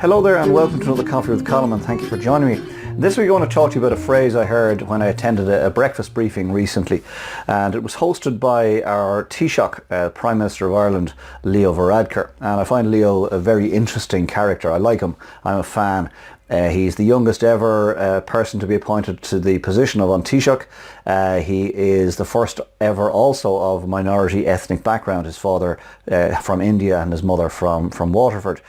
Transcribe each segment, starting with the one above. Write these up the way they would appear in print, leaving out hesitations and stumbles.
Hello there and welcome to another Coffee with Colin, and thank you for joining me. This week I want to talk to you about a phrase I heard when I attended a breakfast briefing recently, and it was hosted by our Taoiseach, Prime Minister of Ireland, Leo Varadkar. And I find Leo a very interesting character. I like him. I'm a fan. He's the youngest ever person to be appointed to the position of Taoiseach. He is the first ever also of minority ethnic background. His father from India and his mother from Waterford.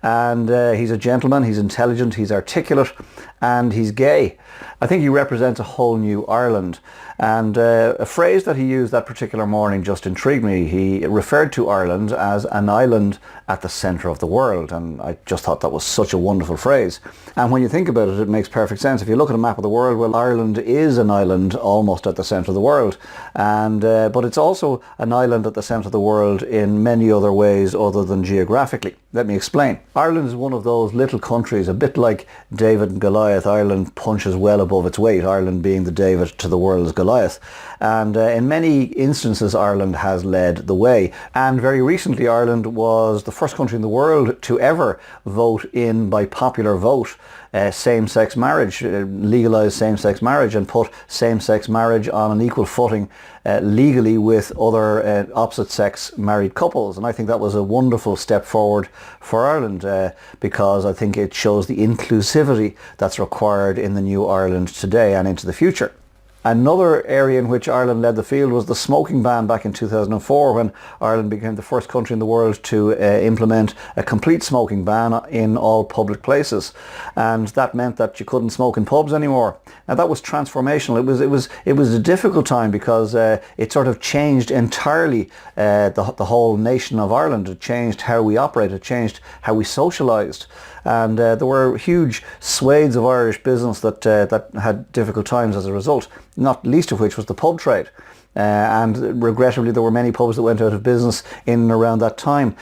And he's a gentleman, he's intelligent, he's articulate, and he's gay. I think he represents a whole new Ireland. And a phrase that he used that particular morning just intrigued me. He referred to Ireland as an island at the centre of the world, and I just thought that was such a wonderful phrase. And when you think about it, it makes perfect sense. If you look at a map of the world, well, Ireland is an island almost at the centre of the world, and but it's also an island at the centre of the world in many other ways other than geographically. Let me explain. Ireland is one of those little countries, a bit like David and Goliath. Ireland punches well above its weight, Ireland being the David to the world's Goliath. And in many instances, Ireland has led the way. And very recently, Ireland was the first country in the world to ever vote in by popular vote same-sex marriage, legalise same-sex marriage, and put same-sex marriage on an equal footing legally with other opposite-sex married couples. And I think that was a wonderful step forward for Ireland because I think it shows the inclusivity that's required in the new Ireland today and into the future. Another area in which Ireland led the field was the smoking ban back in 2004, when Ireland became the first country in the world to implement a complete smoking ban in all public places, and that meant that you couldn't smoke in pubs anymore. Now that was transformational. It was a difficult time because it sort of changed entirely the whole nation of Ireland. It changed how we operated, it changed how we socialised. And there were huge swathes of Irish business that had difficult times as a result, not least of which was the pub trade. And regrettably there were many pubs that went out of business in and around that time.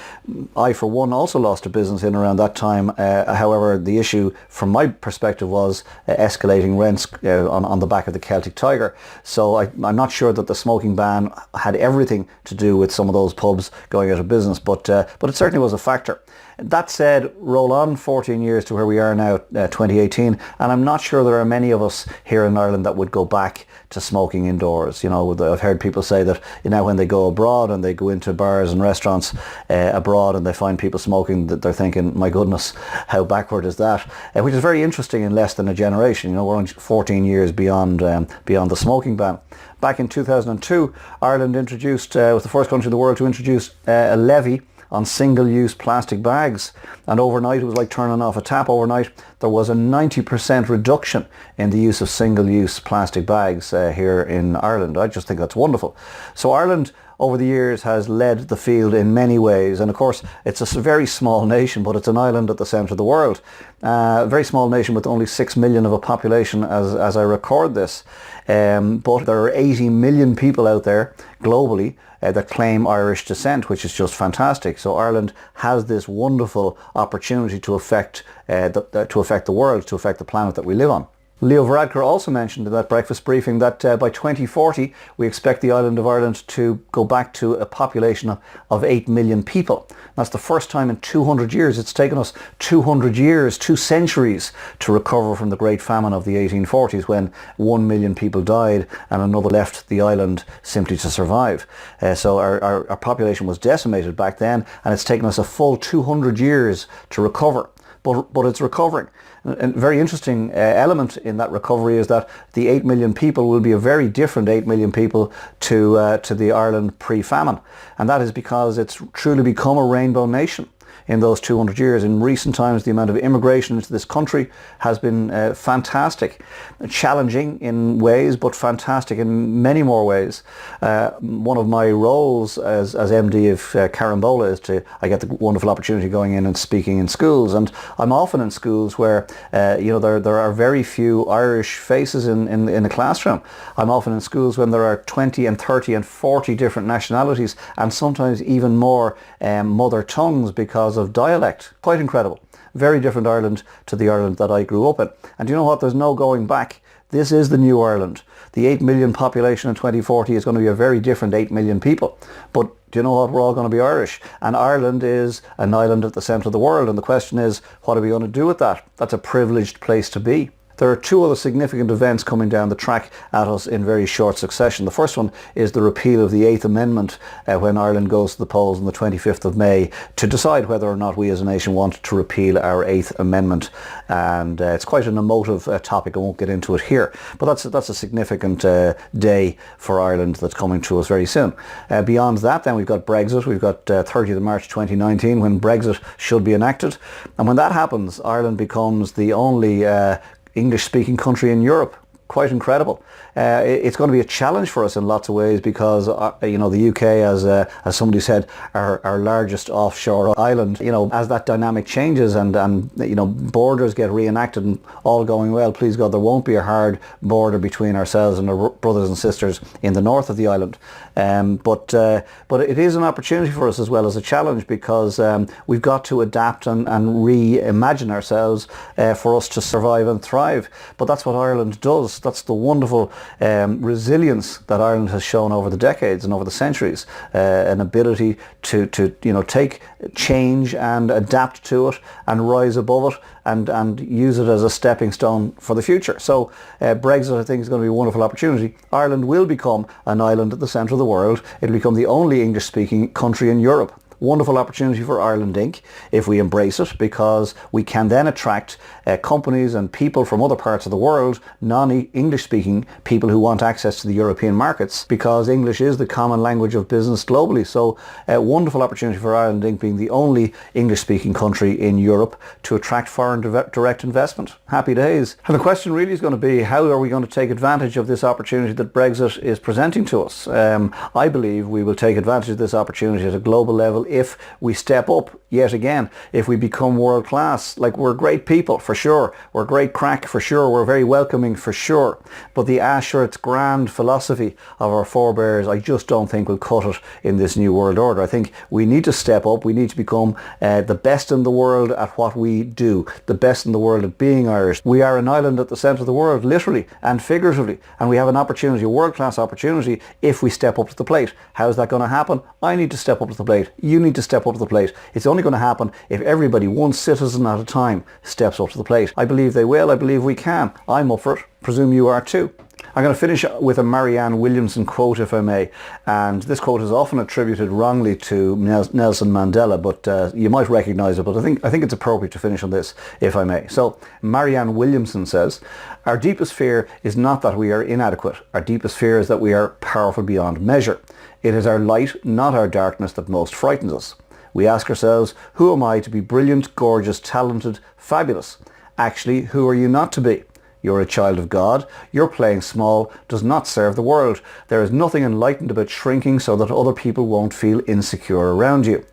I for one also lost a business in and around that time. However, the issue from my perspective was escalating rents on the back of the Celtic Tiger. So I'm not sure that the smoking ban had everything to do with some of those pubs going out of business, but it certainly was a factor. That said, roll on 14 years to where we are now, 2018, and I'm not sure there are many of us here in Ireland that would go back to smoking indoors. You know, I've heard people say that, you know, when they go abroad and they go into bars and restaurants abroad and they find people smoking, that they're thinking, my goodness, how backward is that? Which is very interesting in less than a generation. You know, we're only 14 years beyond the smoking ban. Back in 2002, Ireland was the first country in the world to introduce a levy on single-use plastic bags, and overnight it was like turning off a tap. Overnight there was a 90% reduction in the use of single-use plastic bags here in Ireland. I just think that's wonderful. So Ireland over the years has led the field in many ways, and of course it's a very small nation, but it's an island at the centre of the world. A very small nation with only 6 million of a population as I record this, but there are 80 million people out there globally that claim Irish descent, which is just fantastic. So Ireland has this wonderful opportunity to affect the world, to affect the planet that we live on. Leo Varadkar also mentioned in that breakfast briefing that by 2040 we expect the island of Ireland to go back to a population of 8 million people. That's the first time in 200 years. It's taken us 200 years, 2 centuries to recover from the Great Famine of the 1840s, when 1 million people died and another left the island simply to survive. So our population was decimated back then, and it's taken us a full 200 years to recover. But it's recovering. A very interesting element in that recovery is that the 8 million people will be a very different 8 million people to the Ireland pre-famine. And that is because it's truly become a rainbow nation in those 200 years. In recent times, the amount of immigration into this country has been fantastic. Challenging in ways, but fantastic in many more ways. One of my roles as MD of Carambola I get the wonderful opportunity going in and speaking in schools, and I'm often in schools where there are very few Irish faces in the classroom. I'm often in schools when there are 20 and 30 and 40 different nationalities, and sometimes even more mother tongues because of dialect. Quite incredible. Very different Ireland to the Ireland that I grew up in. And you know what? There's no going back. This is the new Ireland. The 8 million population in 2040 is going to be a very different 8 million people. But do you know what? We're all going to be Irish. And Ireland is an island at the centre of the world. And the question is, what are we going to do with that? That's a privileged place to be. There are two other significant events coming down the track at us in very short succession. The first one is the repeal of the 8th Amendment when Ireland goes to the polls on the 25th of May to decide whether or not we as a nation want to repeal our 8th Amendment. And it's quite an emotive topic. I won't get into it here. But that's a significant day for Ireland that's coming to us very soon. Beyond that, then we've got Brexit. We've got 30th of March 2019 when Brexit should be enacted. And when that happens, Ireland becomes the only English-speaking country in Europe. Quite incredible. It's going to be a challenge for us in lots of ways because, the UK, as somebody said, our largest offshore island, as that dynamic changes and borders get reenacted and all going well, please God, there won't be a hard border between ourselves and our brothers and sisters in the north of the island. But it is an opportunity for us as well as a challenge because we've got to adapt and reimagine ourselves for us to survive and thrive. But that's what Ireland does. That's the wonderful resilience that Ireland has shown over the decades and over the centuries, an ability to take change and adapt to it and rise above it and use it as a stepping stone for the future. So Brexit, I think, is going to be a wonderful opportunity. Ireland will become an island at the centre of the world. It'll become the only English-speaking country in Europe. Wonderful opportunity for Ireland Inc. if we embrace it, because we can then attract companies and people from other parts of the world, non-English speaking people who want access to the European markets, because English is the common language of business globally. So a wonderful opportunity for Ireland Inc. being the only English speaking country in Europe to attract foreign direct investment. Happy days. And the question really is going to be, how are we going to take advantage of this opportunity that Brexit is presenting to us? I believe we will take advantage of this opportunity at a global level if we step up yet again, if we become world class. Like, we're great people for sure, we're great crack for sure, we're very welcoming for sure, but the it's grand philosophy of our forebears, I just don't think will cut it in this new world order. I think we need to step up. We need to become the best in the world at what we do, the best in the world at being Irish. We are an island at the centre of the world, literally and figuratively, and we have an opportunity, a world-class opportunity, if we step up to the plate. How's that going to happen? I need to step up to the plate. You need to step up to the plate. It's only going to happen if everybody, one citizen at a time, steps up to the plate. I believe they will. I believe we can. I'm up for it. Presume you are too. I'm going to finish with a Marianne Williamson quote, if I may. And this quote is often attributed wrongly to Nelson Mandela, but you might recognise it. But I think it's appropriate to finish on this, if I may. So Marianne Williamson says, "Our deepest fear is not that we are inadequate. Our deepest fear is that we are powerful beyond measure. It is our light, not our darkness, that most frightens us. We ask ourselves, who am I to be brilliant, gorgeous, talented, fabulous? Actually, who are you not to be? You're a child of God. Your playing small does not serve the world. There is nothing enlightened about shrinking so that other people won't feel insecure around you.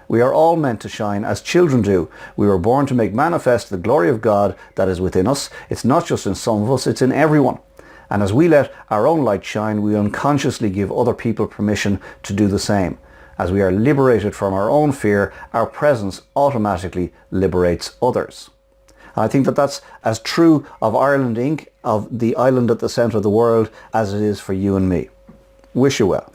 We are all meant to shine as children do. We were born to make manifest the glory of God that is within us. It's not just in some of us, it's in everyone. And as we let our own light shine, we unconsciously give other people permission to do the same. As we are liberated from our own fear, our presence automatically liberates others." I think that that's as true of Ireland Inc., of the island at the centre of the world, as it is for you and me. Wish you well.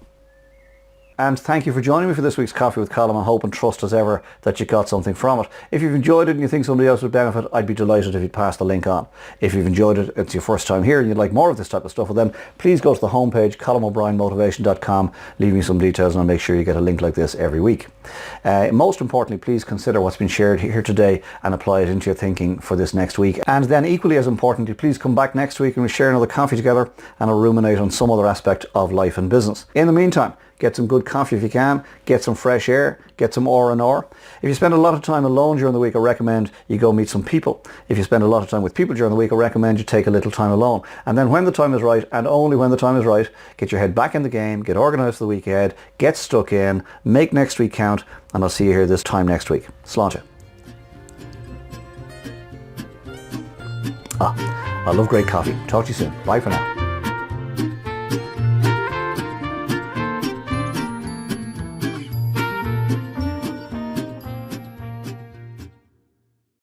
And thank you for joining me for this week's Coffee with Colm. I hope and trust as ever that you got something from it. If you've enjoyed it and you think somebody else would benefit, I'd be delighted if you'd pass the link on. If you've enjoyed it, it's your first time here and you'd like more of this type of stuff, well then please go to the homepage, colmobrien.motivation.com, leave me some details and I'll make sure you get a link like this every week. Most importantly, please consider what's been shared here today and apply it into your thinking for this next week. And then equally as importantly, please come back next week and we share another coffee together and I'll ruminate on some other aspect of life and business. In the meantime, get some good coffee if you can, get some fresh air, get some R&R. If you spend a lot of time alone during the week, I recommend you go meet some people. If you spend a lot of time with people during the week, I recommend you take a little time alone. And then when the time is right, and only when the time is right, get your head back in the game, get organised for the week ahead, get stuck in, make next week count, and I'll see you here this time next week. Sláinte. I love great coffee. Talk to you soon. Bye for now.